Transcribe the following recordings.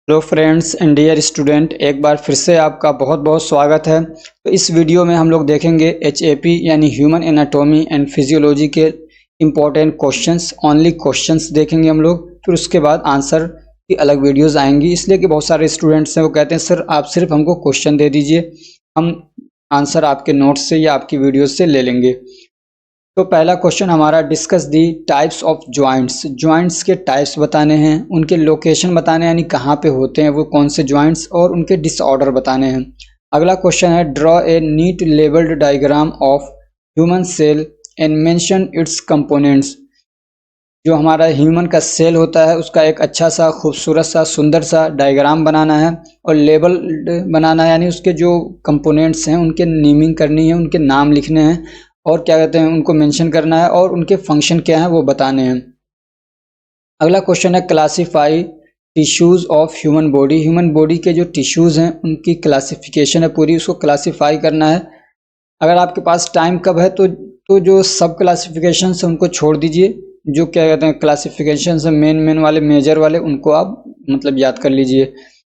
Hello friends and dear student, एक बार फिर से आपका बहुत बहुत स्वागत है। तो इस वीडियो में हम लोग देखेंगे HAP यानी ह्यूमन एनाटॉमी एंड फिजियोलॉजी के इम्पोर्टेंट क्वेश्चंस, ओनली क्वेश्चंस देखेंगे हम लोग। फिर उसके बाद आंसर की अलग वीडियोस आएंगी, इसलिए कि बहुत सारे स्टूडेंट्स हैं वो कहते हैं सर आप सिर्फ हमको क्वेश्चन दे दीजिए, हम आंसर आपके नोट्स से या आपकी वीडियो से ले लेंगे। तो पहला क्वेश्चन हमारा, discuss the types of joints. Joints के टाइप्स बताने हैं, उनके लोकेशन बताने हैं यानी कहाँ पे होते हैं वो कौन से जॉइंट्स, और उनके डिसऑर्डर बताने हैं। अगला क्वेश्चन है, draw a neat labelled diagram of human cell and mention its components. जो हमारा ह्यूमन का सेल होता है उसका एक अच्छा सा खूबसूरत सा सुंदर सा डायग्राम बनाना है और लेबल बनाना है, यानी उसके जो कंपोनेंट्स हैं उनके नेमिंग करनी है, उनके नाम लिखने हैं और क्या कहते हैं उनको मेंशन करना है और उनके फंक्शन क्या हैं वो बताने हैं। अगला क्वेश्चन है, classify tissues of human body. Human body के जो टिश्यूज़ हैं उनकी क्लासिफिकेशन है पूरी, उसको क्लासीफाई करना है। अगर आपके पास टाइम कब है तो जो सब क्लासिफिकेशन है उनको छोड़ दीजिए, जो क्या कहते हैं क्लासिफिकेशन है मेन वाले मेजर वाले उनको आप मतलब याद कर लीजिए,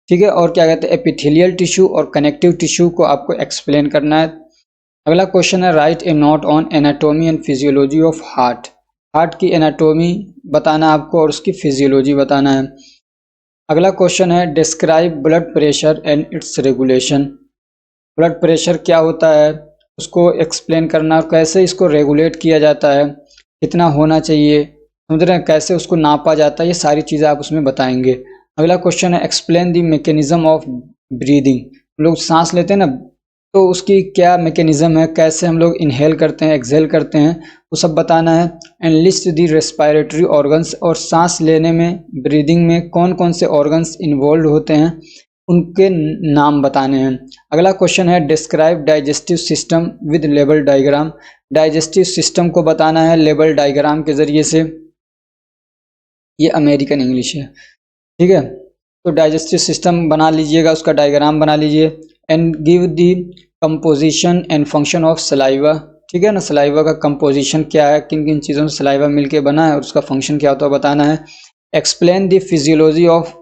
ठीक है। और क्या कहते हैं एपिथेलियल टिश्यू और कनेक्टिव टिश्यू को आपको एक्सप्लेन करना है। अगला क्वेश्चन है, right A note on anatomy and physiology of heart. Heart की एनाटॉमी बताना आपको और उसकी फिजियोलॉजी बताना है। अगला क्वेश्चन है, describe blood pressure and it's regulation. Blood pressure क्या होता है उसको एक्सप्लेन करना और कैसे इसको रेगुलेट किया जाता है, कितना होना चाहिए, समझ रहे हैं, कैसे उसको नापा जाता है, ये सारी चीज़ें आप उसमें बताएंगे। अगला क्वेश्चन है, explain the mechanism of breathing. लोग सांस लेते हैं ना, तो उसकी क्या मैकेनिज्म है, कैसे हम लोग इनहेल करते हैं एक्सहेल करते हैं, वो सब बताना है। And list the respiratory organs, और सांस लेने में ब्रीदिंग में कौन कौन से ऑर्गन्स इन्वॉल्व होते हैं उनके नाम बताने हैं। अगला क्वेश्चन है, describe digestive system with label diagram. Digestive system को बताना है लेबल डायग्राम के ज़रिए से। ये अमेरिकन इंग्लिश है, ठीक है। तो डाइजेस्टिव सिस्टम बना लीजिएगा, उसका डायग्राम बना लीजिए। And give the composition and function of saliva, ठीक है ना। सलाइवा का कंपोजिशन क्या है, किन किन चीज़ों से सलाइवा मिलके बना है और उसका फंक्शन क्या होता है बताना है। Explain the physiology of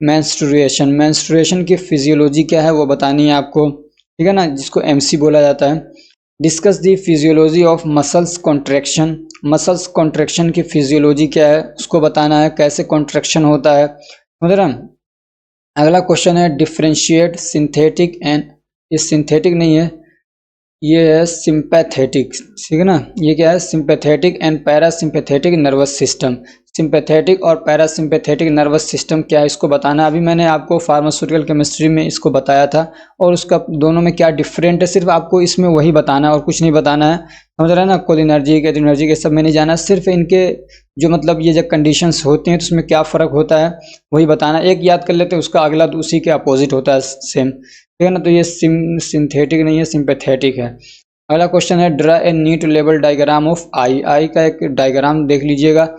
menstruation. Menstruation की फिजियोलॉजी क्या है वो बतानी है आपको, ठीक है ना, जिसको MC बोला जाता है। Discuss the physiology of muscles contraction. Muscles contraction की फिजियोलॉजी क्या है उसको बताना है, कैसे कॉन्ट्रैक्शन होता है, समझ रहे हैं। अगला क्वेश्चन है, डिफ्रेंशिएट सिंथेटिक एंड, ये सिंथेटिक नहीं है, ये है सिंपैथेटिक, ठीक है ना। ये क्या है, sympathetic and parasympathetic nervous system. Sympathetic और पैरासिम्पैथेटिक नर्वस सिस्टम क्या है इसको बताना। अभी मैंने आपको फार्मास्यूटिकल केमिस्ट्री में इसको बताया था और उसका दोनों में क्या डिफरेंट है, सिर्फ आपको इसमें वही बताना है और कुछ नहीं बताना है, समझ रहे हैं ना। कोलिनर्जिक एड्रेनर्जिक ये सब में नहीं जाना, सिर्फ इनके जो मतलब ये जब कंडीशंस होती हैं तो उसमें क्या फ़र्क होता है वही बताना। एक याद कर लेते हैं, उसका अगला उसी के अपोजिट होता है सेम, ठीक है ना। तो ये सिंथेटिक नहीं है, सिंपैथेटिक है। अगला क्वेश्चन है, draw a neat label diagram of eye. Eye का एक डायग्राम देख लीजिएगा।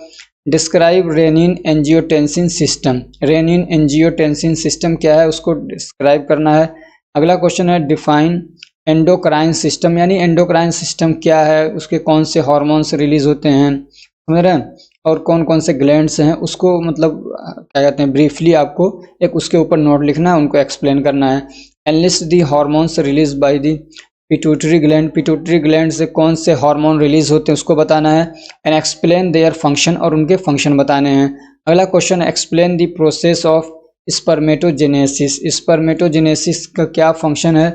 Describe renin angiotensin system. Renin angiotensin system क्या है उसको डिस्क्राइब करना है। अगला क्वेश्चन है, डिफाइन एंडोक्राइन सिस्टम, यानी एंडोक्राइन सिस्टम क्या है, उसके कौन से हार्मोन्स रिलीज होते हैं, समझ रहे हैं, और कौन कौन से ग्लैंड्स हैं उसको मतलब क्या कहते हैं ब्रीफली आपको एक उसके ऊपर नोट लिखना है, उनको एक्सप्लेन करना है। Enlist the hormones release by the pituitary gland. Pituitary gland से कौन से हार्मोन रिलीज होते हैं उसको बताना है। एंड एक्सप्लेन देयर फंक्शन, और उनके फंक्शन बताने हैं। अगला question, explain the process of spermatogenesis. Spermatogenesis का क्या फंक्शन है,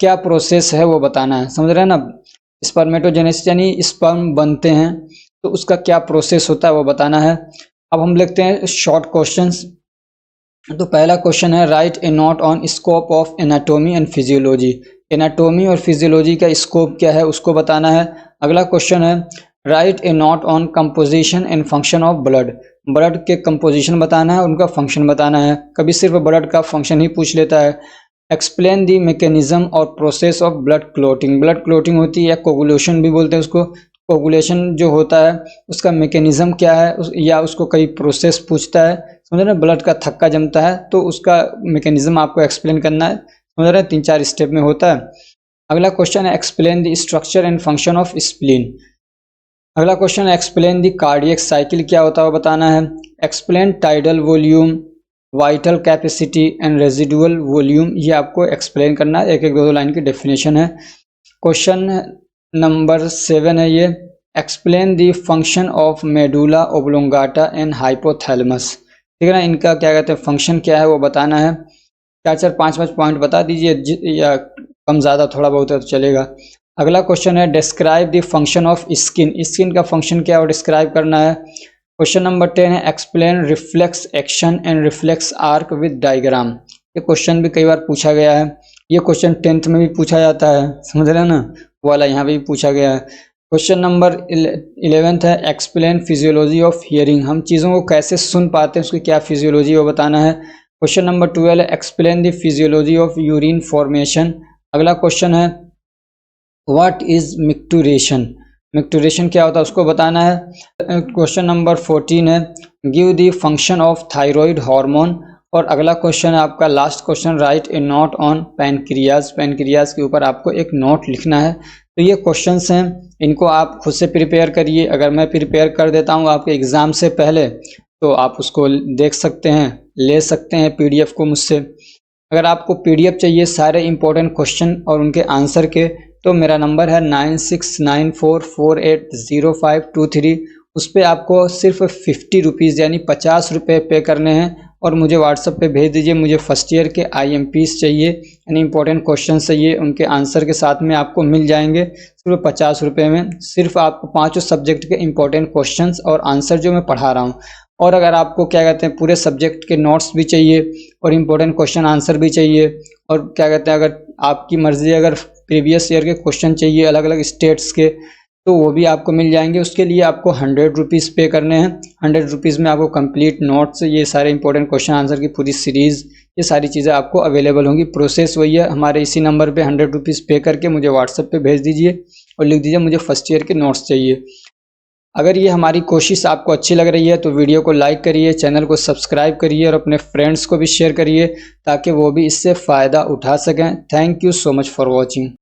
क्या प्रोसेस है वो बताना है, समझ रहे हैं ना। स्पर्मेटोजेनेसिस यानी स्पर्म बनते हैं तो उसका क्या प्रोसेस होता है वो बताना है। अब हम लिखते हैं शॉर्ट क्वेश्चंस। तो पहला क्वेश्चन है, right A note on scope of anatomy and physiology. Anatomy और फिजियोलॉजी का स्कोप क्या है उसको बताना है। अगला क्वेश्चन है, right A note on composition and function of blood. Blood के कंपोजिशन बताना है, उनका फंक्शन बताना है। कभी सिर्फ ब्लड का फंक्शन ही पूछ लेता है। एक्सप्लेन दी मैकेनिज्म और process of blood clotting. Blood clotting होती है या कोगुलेशन भी बोलते हैं उसको। कोगुलेशन जो होता है उसका मैकेनिज्म क्या है या उसको कई प्रोसेस पूछता है, समझ रहे, ब्लड का थक्का जमता है तो उसका मैकेनिज्म आपको एक्सप्लेन करना है, समझ रहे, 3-4 स्टेप में होता है। अगला क्वेश्चन है, explain the structure and function of spleen. अगला क्वेश्चन है, एक्सप्लेन द कार्डियक साइकिल क्या होता है वो बताना है। Explain tidal volume, vital capacity and residual volume, ये आपको एक्सप्लेन करना है, एक एक दो लाइन की डेफिनेशन है। क्वेश्चन नंबर 7 है ये, explain the function of medulla oblongata and hypothalamus. ठीक है ना, इनका क्या कहते हैं फंक्शन क्या है वो बताना है। 4-5 पॉइंट बता दीजिए, या कम ज़्यादा थोड़ा बहुत है तो चलेगा। अगला क्वेश्चन है describe the function of skin, skin का फंक्शन क्या है वो डिस्क्राइब करना है। क्वेश्चन नंबर 10 है explain reflex action and reflex arc with diagram. ये क्वेश्चन भी कई बार पूछा गया है, ये क्वेश्चन 10th में भी पूछा जाता है, समझ रहे हैं ना, वाला यहाँ भी पूछा गया है। क्वेश्चन नंबर 11 है एक्सप्लेन फिजियोलॉजी ऑफ हियरिंग, हम चीज़ों को कैसे सुन पाते हैं उसकी क्या फिजियोलॉजी वो बताना है। क्वेश्चन नंबर 12 है explain the physiology of urine formation. अगला क्वेश्चन है व्हाट इज मिक्टुरेशन, मिक्टुरेशन क्या होता है उसको बताना है। क्वेश्चन नंबर 14 है give the function of thyroid hormone. और अगला क्वेश्चन है आपका last question, right A note on pancreas, pancreas के ऊपर आपको एक नोट लिखना है। तो ये क्वेश्चंस हैं, इनको आप खुद से प्रिपेयर करिए। अगर मैं प्रिपेयर कर देता हूँ आपके एग्ज़ाम से पहले तो आप उसको देख सकते हैं, ले सकते हैं पीडीएफ को मुझसे। अगर आपको पीडीएफ चाहिए सारे इंपॉर्टेंट क्वेश्चन और उनके आंसर के, तो मेरा नंबर है 9694480523। उस पर आपको सिर्फ 50 रुपीज़ यानी 50 रुपये पे करने हैं और मुझे व्हाट्सएप पे भेज दीजिए। मुझे फर्स्ट ईयर के IMPs चाहिए यानी इंपॉर्टेंट क्वेश्चन चाहिए, उनके आंसर के साथ में आपको मिल जाएंगे सिर्फ 50 रुपये में। सिर्फ आपको 5 सब्जेक्ट के इंपॉर्टेंट क्वेश्चंस और आंसर जो मैं पढ़ा रहा हूँ। और अगर आपको क्या कहते हैं पूरे सब्जेक्ट के नोट्स भी चाहिए और इम्पोर्टेंट क्वेश्चन आंसर भी चाहिए, और क्या कहते हैं अगर आपकी मर्ज़ी अगर प्रीवियस ईयर के क्वेश्चन चाहिए अलग अलग स्टेट्स के, तो वो भी आपको मिल जाएंगे। उसके लिए आपको 100 रुपीज़ पे करने हैं। 100 रुपीज़ में आपको कंप्लीट नोट्स, ये सारे इंपॉर्टेंट क्वेश्चन आंसर की पूरी सीरीज़, ये सारी चीज़ें आपको अवेलेबल होंगी। प्रोसेस वही है, हमारे इसी नंबर पे 100 रुपीज़ पे करके मुझे व्हाट्सएप पे भेज दीजिए और लिख दीजिए मुझे फर्स्ट ईयर के नोट्स चाहिए। अगर ये हमारी कोशिश आपको अच्छी लग रही है तो वीडियो को लाइक करिए, चैनल को सब्सक्राइब करिए और अपने फ्रेंड्स को भी शेयर करिए ताकि वो भी इससे फ़ायदा उठा सकें। Thank you so much for watching.